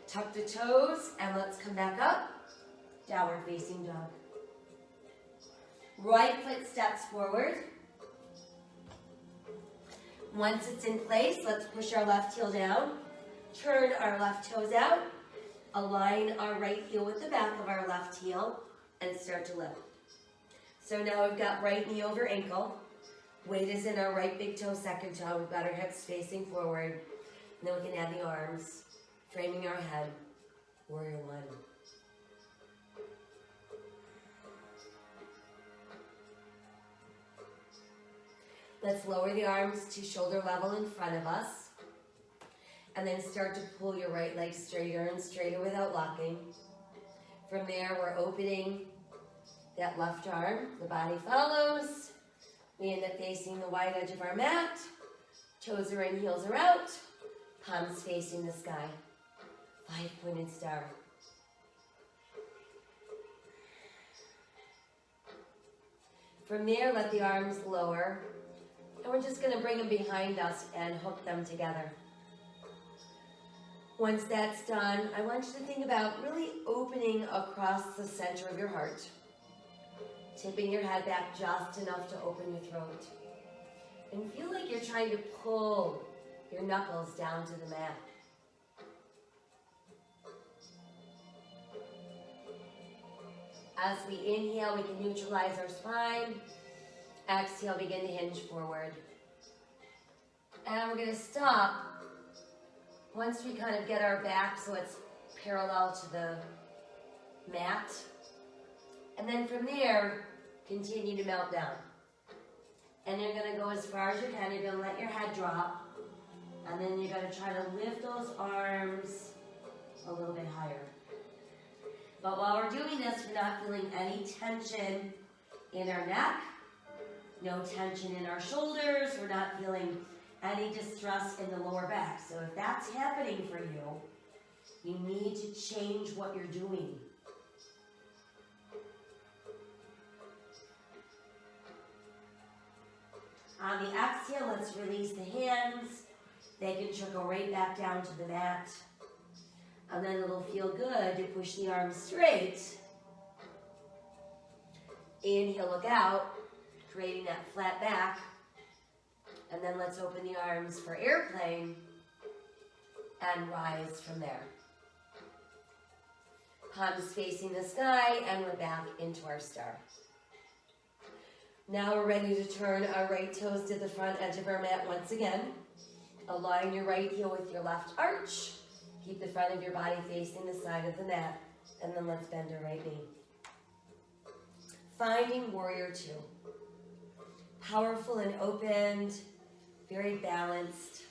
Tuck the toes and let's come back up. Downward facing dog. Right foot steps forward. Once it's in place, let's push our left heel down. Turn our left toes out. Align our right heel with the back of our left heel and start to lift. So now we've got right knee over ankle. Weight is in our right big toe, second toe. We've got our hips facing forward. And then we can add the arms, framing our head. Warrior one. Let's lower the arms to shoulder level in front of us. And then start to pull your right leg straighter and straighter without locking. From there, we're opening that left arm. The body follows. We end up facing the wide edge of our mat. Toes are in, heels are out. Palms facing the sky. 5-pointed star. From there, let the arms lower. And we're just going to bring them behind us and hook them together. Once that's done, I want you to think about really opening across the center of your heart. Tipping your head back just enough to open your throat. And feel like you're trying to pull your knuckles down to the mat. As we inhale, we can neutralize our spine. Exhale, begin to hinge forward. And we're going to stop once we kind of get our back so it's parallel to the mat. And then from there, continue to melt down. And you're going to go as far as you can. You're going to let your head drop. And then you're going to try to lift those arms a little bit higher. But while we're doing this, we're not feeling any tension in our neck. No tension in our shoulders. We're not feeling any distress in the lower back. So if that's happening for you, you need to change what you're doing. On the exhale, let's release the hands. They can trickle right back down to the mat. And then it'll feel good to push the arms straight. Inhale, look out, creating that flat back. And then let's open the arms for airplane and rise from there. Palms facing the sky, and we're back into our star. Now we're ready to turn our right toes to the front edge of our mat once again. Align your right heel with your left arch. Keep the front of your body facing the side of the mat. And then let's bend our right knee. Finding warrior two. Powerful and opened, very balanced.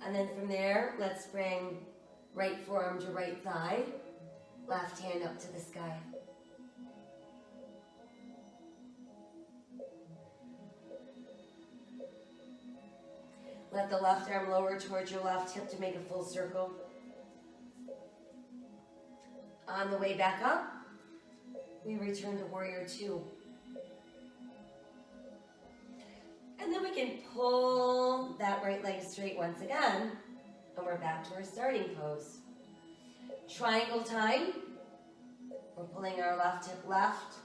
And then from there, let's bring right forearm to right thigh, left hand up to the sky. Let the left arm lower towards your left hip to make a full circle. On the way back up, we return to warrior two. And then we can pull that right leg straight once again, and we're back to our starting pose. Triangle time. We're pulling our left hip left.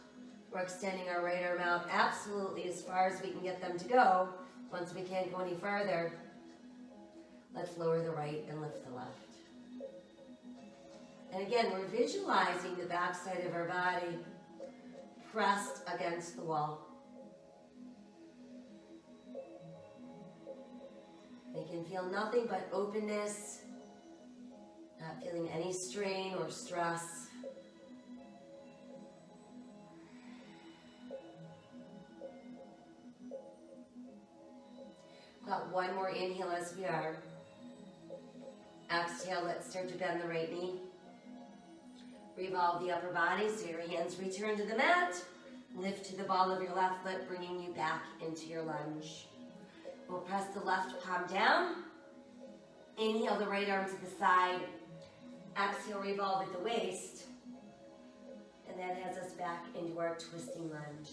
We're extending our right arm out absolutely as far as we can get them to go. Once we can't go any farther, let's lower the right and lift the left. And again, we're visualizing the back side of our body pressed against the wall. They can feel nothing but openness, not feeling any strain or stress. Got one more inhale as we are. Exhale, let's start to bend the right knee. Revolve the upper body so your hands return to the mat. Lift to the ball of your left foot, bringing you back into your lunge. We'll press the left palm down. Inhale the right arm to the side. Exhale, revolve at the waist. And that has us back into our twisting lunge.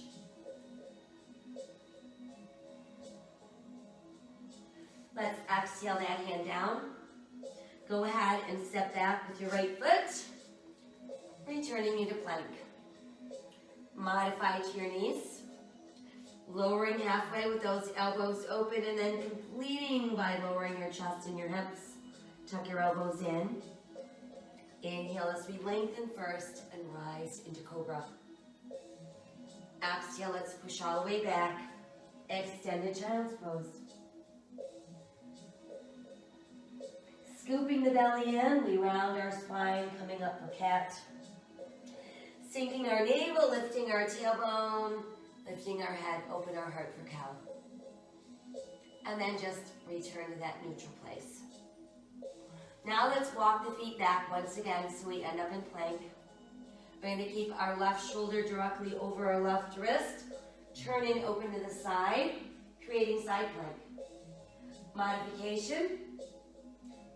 Let's exhale that hand down. Go ahead and step back with your right foot, returning you to plank. Modify to your knees. Lowering halfway with those elbows open and then completing by lowering your chest and your hips Tuck your elbows in. Inhale as we lengthen first and rise into cobra. Exhale, let's push all the way back. Extended child's pose. Scooping the belly in, we round our spine, coming up for cat. Sinking our navel, lifting our tailbone, lifting our head, open our heart for cow. And then just return to that neutral place. Now let's walk the feet back once again so we end up in plank. We're going to keep our left shoulder directly over our left wrist, turning open to the side, creating side plank. Modification.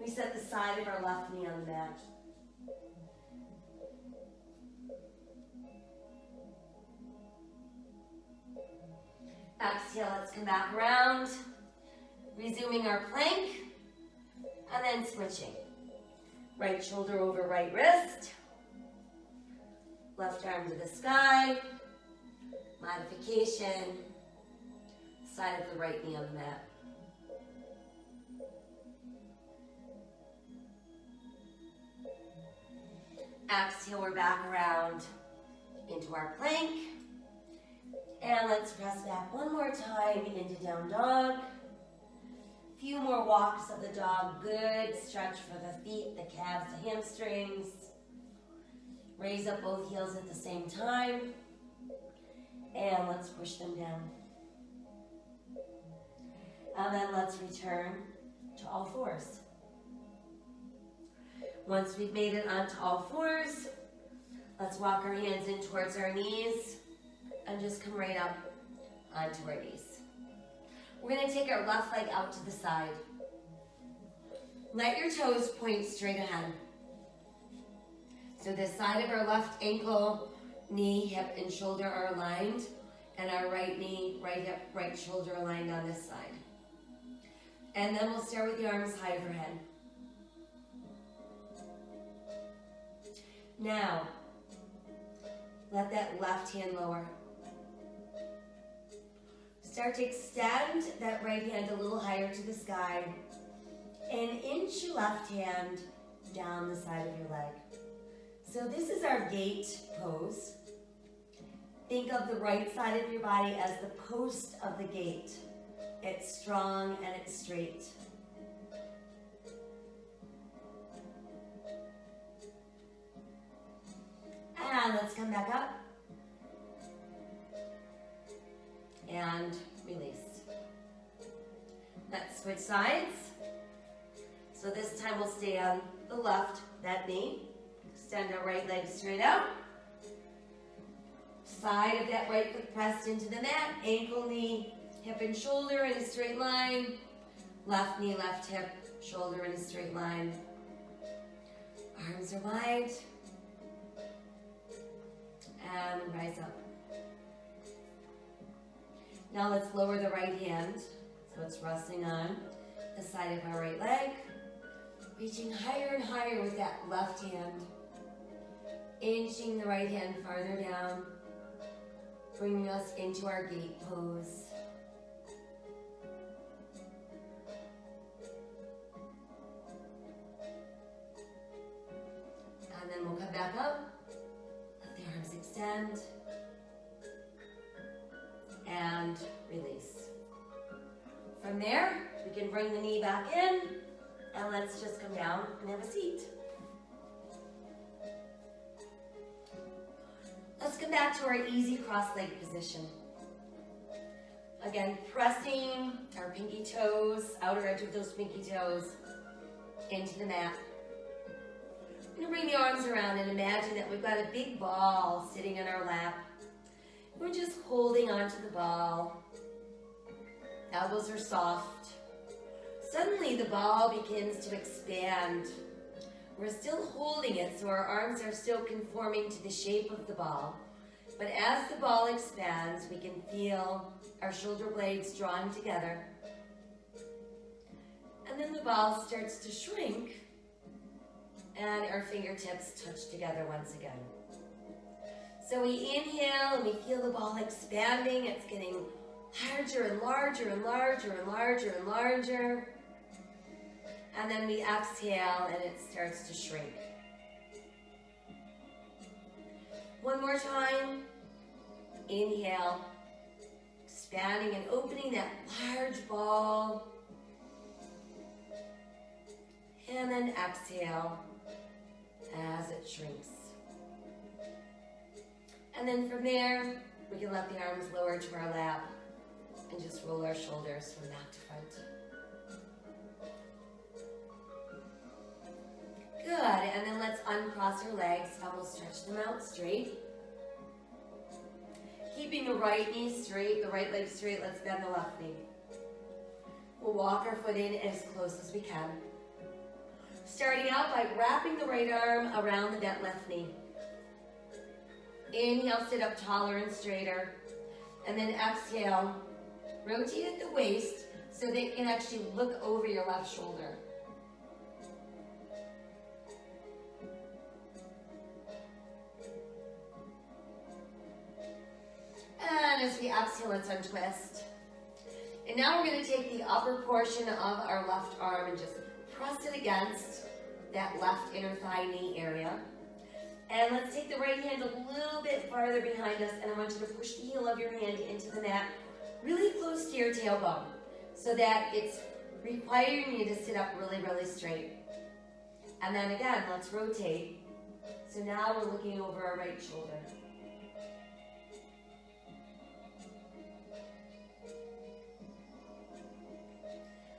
We set the side of our left knee on the mat. Exhale, let's come back around, resuming our plank, and then switching. Right shoulder over right wrist, left arm to the sky, modification, side of the right knee on the mat. Exhale, we're back around into our plank. And let's press back one more time into down dog. Few more walks of the dog. Good stretch for the feet, the calves, the hamstrings. Raise up both heels at the same time. And let's push them down. And then let's return to all fours. Once we've made it onto all fours, let's walk our hands in towards our knees and just come right up onto our knees. We're going to take our left leg out to the side. Let your toes point straight ahead. So the side of our left ankle, knee, hip, and shoulder are aligned, and our right knee, right hip, right shoulder aligned on this side. And then we'll start with the arms high overhead. Now, let that left hand lower. Start to extend that right hand a little higher to the sky and inch your left hand down the side of your leg. So this is our gate pose. Think of the right side of your body as the post of the gate. It's strong and it's straight. And let's come back up. And release. Let's switch sides. So this time we'll stay on the left, that knee. Extend our right leg straight out. Side of that right foot pressed into the mat. Ankle, knee, hip and shoulder in a straight line. Left knee, left hip, shoulder in a straight line. Arms are wide. And we rise up. Now let's lower the right hand. So it's resting on the side of our right leg. Reaching higher and higher with that left hand. Inching the right hand farther down. Bringing us into our gate pose. And then we'll come back up. Let the arms extend. And release. From there, we can bring the knee back in. And let's just come down and have a seat. Let's come back to our easy cross-legged position. Again, pressing our pinky toes, outer edge of those pinky toes, into the mat. We're going to bring the arms around and imagine that we've got a big ball sitting in our lap. We're just holding onto the ball. Elbows are soft. Suddenly the ball begins to expand. We're still holding it, so our arms are still conforming to the shape of the ball. But as the ball expands, we can feel our shoulder blades drawing together. And then the ball starts to shrink, and our fingertips touch together once again. So we inhale, and we feel the ball expanding. It's getting larger and larger and larger and larger and larger. And then we exhale and it starts to shrink. One more time. Inhale, expanding and opening that large ball. And then exhale as it shrinks. And then from there, we can let the arms lower to our lap and just roll our shoulders from back to front. Good, and then let's uncross our legs and we'll stretch them out straight. Keeping the right knee straight, the right leg straight, let's bend the left knee. We'll walk our foot in as close as we can. Starting out by wrapping the right arm around the bent left knee. Inhale, sit up taller and straighter. And then exhale, rotate at the waist so that you can actually look over your left shoulder. And as we exhale, let's untwist. And now we're going to take the upper portion of our left arm and just press it against that left inner thigh knee area. And let's take the right hand a little bit farther behind us, and I want you to push the heel of your hand into the mat really close to your tailbone so that it's requiring you to sit up really, really straight. And then again, let's rotate. So now we're looking over our right shoulder.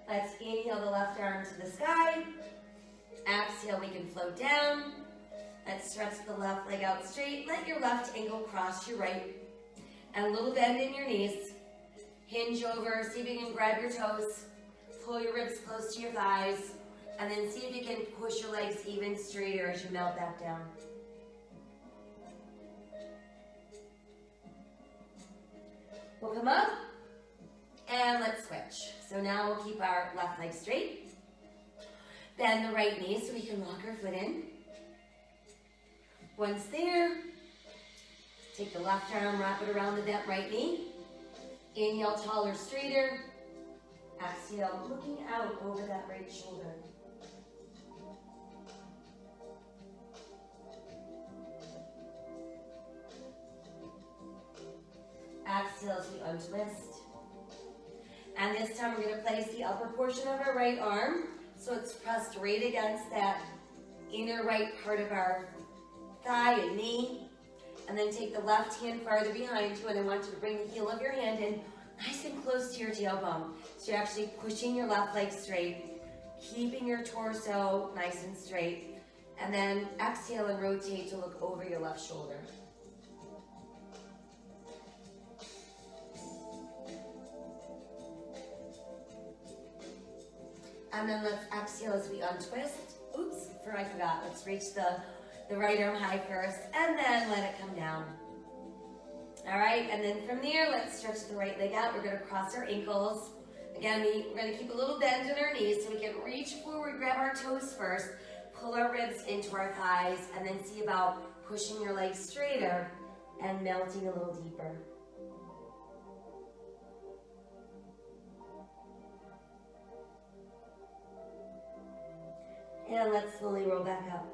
Let's inhale the left arm to the sky. Exhale, we can float down. Let's stretch the left leg out straight. Let your left ankle cross your right. And a little bend in your knees. Hinge over, see if you can grab your toes. Pull your ribs close to your thighs. And then see if you can push your legs even straighter as you melt back down. We'll come up. And let's switch. So now we'll keep our left leg straight. Bend the right knee so we can lock our foot in. Once there, take the left arm, wrap it around the bent right knee. Inhale, taller, straighter. Exhale, looking out over that right shoulder. Exhale as we untwist. And this time we're going to place the upper portion of our right arm so it's pressed right against that inner right part of our thigh and knee. And then take the left hand farther behind you, and I want you to bring the heel of your hand in nice and close to your tailbone. So you're actually pushing your left leg straight, keeping your torso nice and straight. And then exhale and rotate to look over your left shoulder. And then let's exhale as we untwist. Oops, I forgot. Let's reach the right arm high first, and then let it come down. All right, and then from there, let's stretch the right leg out. We're gonna cross our ankles. Again, we're gonna keep a little bend in our knees so we can reach forward, grab our toes first, pull our ribs into our thighs, and then see about pushing your legs straighter and melting a little deeper. And let's slowly roll back up.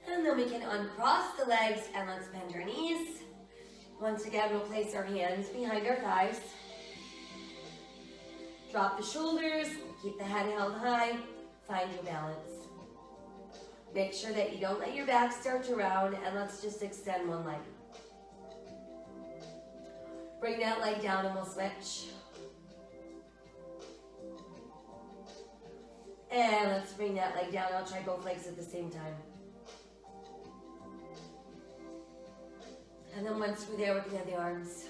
And then we can uncross the legs and let's bend our knees. Once again, we'll place our hands behind our thighs. Drop the shoulders, keep the head held high, find your balance. Make sure that you don't let your back start to round, and let's just extend one leg. Bring that leg down and we'll switch. And let's bring that leg down. I'll try both legs at the same time. And then once we're there, we can have the arms.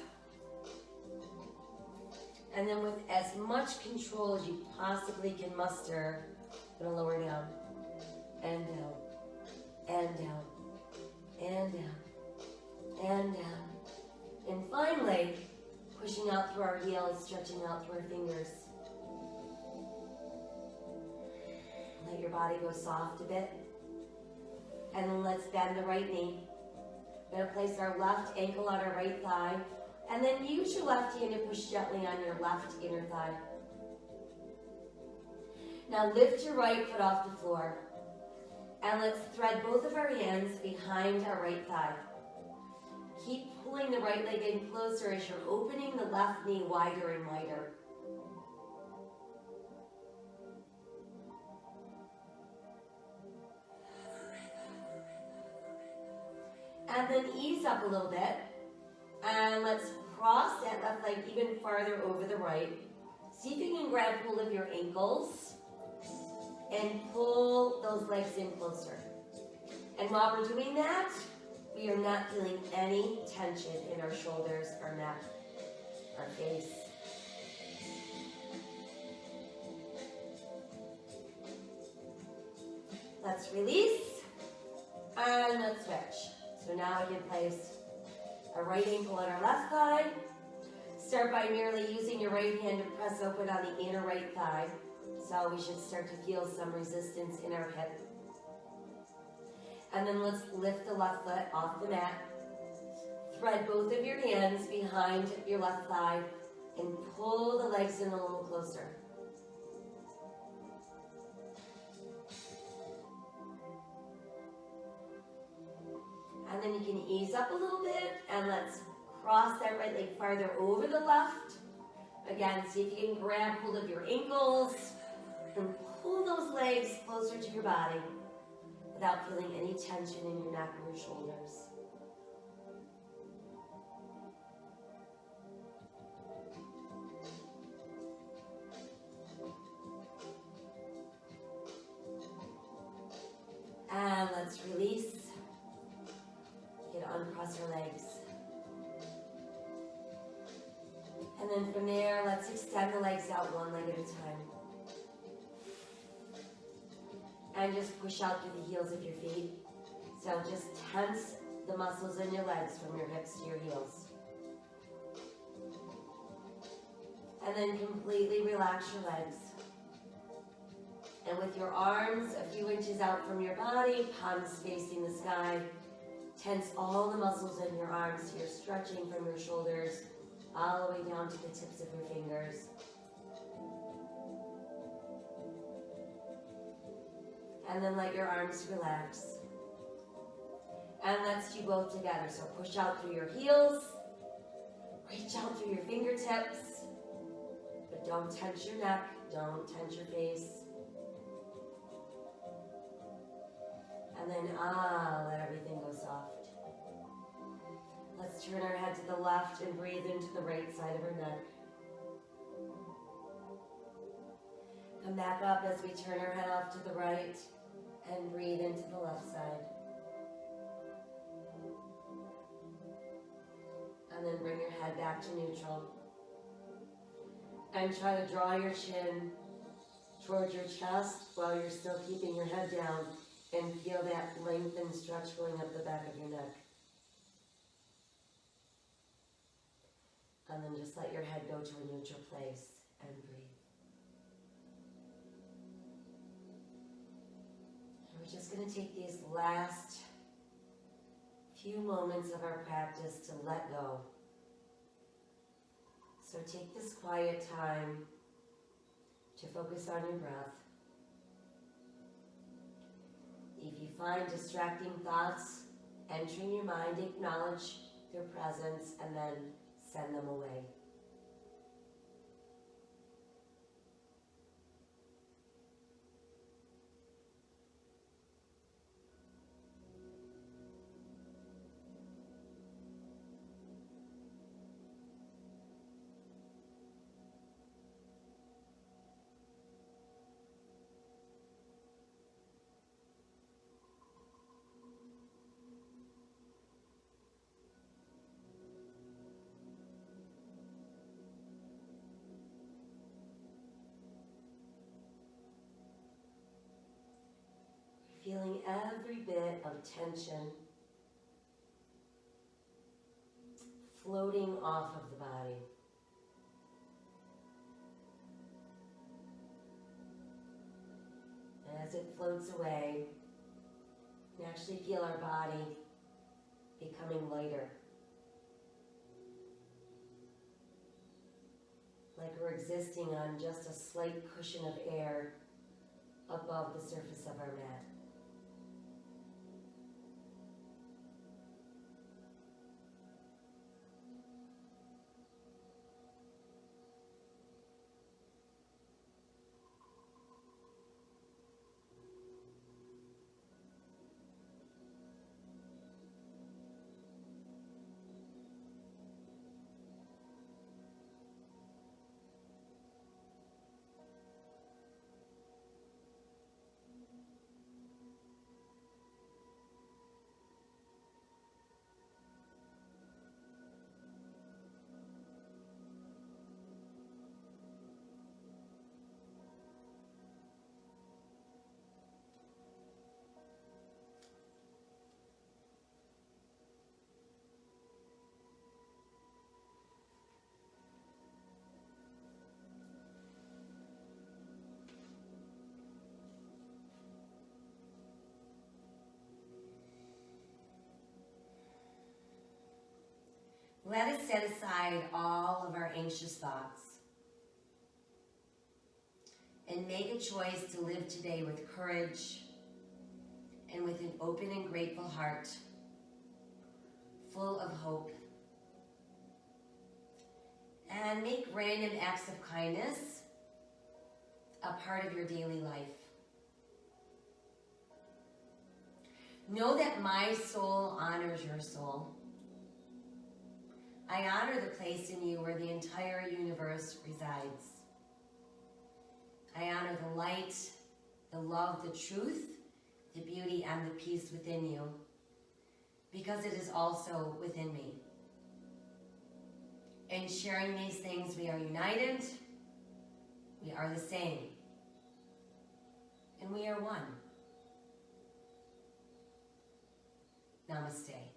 And then with as much control as you possibly can muster, we're gonna lower down, and down, and down, and down, and down. And finally, pushing out through our heels, stretching out through our fingers. Let your body go soft a bit. And then let's bend the right knee. We're going to place our left ankle on our right thigh. And then use your left hand to push gently on your left inner thigh. Now lift your right foot off the floor. And let's thread both of our hands behind our right thigh. Keep pulling the right leg in closer as you're opening the left knee wider and wider. And then ease up a little bit. And let's cross that left leg even farther over the right. See if you can grab hold of your ankles and pull those legs in closer. And while we're doing that, we are not feeling any tension in our shoulders, our neck, our face. Let's release and let's switch. So now we can place our right ankle on our left thigh. Start by merely using your right hand to press open on the inner right thigh. So we should start to feel some resistance in our hip. And then let's lift the left foot off the mat. Thread both of your hands behind your left thigh and pull the legs in a little closer. And then you can ease up a little bit and let's cross that right leg farther over the left. Again, see if you can grab hold of your ankles and pull those legs closer to your body without feeling any tension in your neck or your shoulders. And let's release. You can uncross your legs. And then from there, let's extend the legs out one leg at a time. And just push out through the heels of your feet. So just tense the muscles in your legs from your hips to your heels. And then completely relax your legs. And with your arms a few inches out from your body, palms facing the sky, tense all the muscles in your arms so you're stretching from your shoulders all the way down to the tips of your fingers. And then let your arms relax. And let's do both together. So push out through your heels, reach out through your fingertips, but don't tense your neck, don't tense your face. And then let everything go soft. Let's turn our head to the left and breathe into the right side of our neck. Come back up as we turn our head off to the right and breathe into the left side. And then bring your head back to neutral. And try to draw your chin towards your chest while you're still keeping your head down, and feel that length and stretch going up the back of your neck. And then just let your head go to a neutral place and breathe. And we're just going to take these last few moments of our practice to let go. So take this quiet time to focus on your breath. If you find distracting thoughts entering your mind, acknowledge their presence and then send them away. Feeling every bit of tension floating off of the body. And as it floats away, we actually feel our body becoming lighter. Like we're existing on just a slight cushion of air above the surface of our mat. Let us set aside all of our anxious thoughts and make a choice to live today with courage and with an open and grateful heart, full of hope. And make random acts of kindness a part of your daily life. Know that my soul honors your soul. I honor the place in you where the entire universe resides. I honor the light, the love, the truth, the beauty, and the peace within you, because it is also within me. In sharing these things, we are united, we are the same, and we are one. Namaste.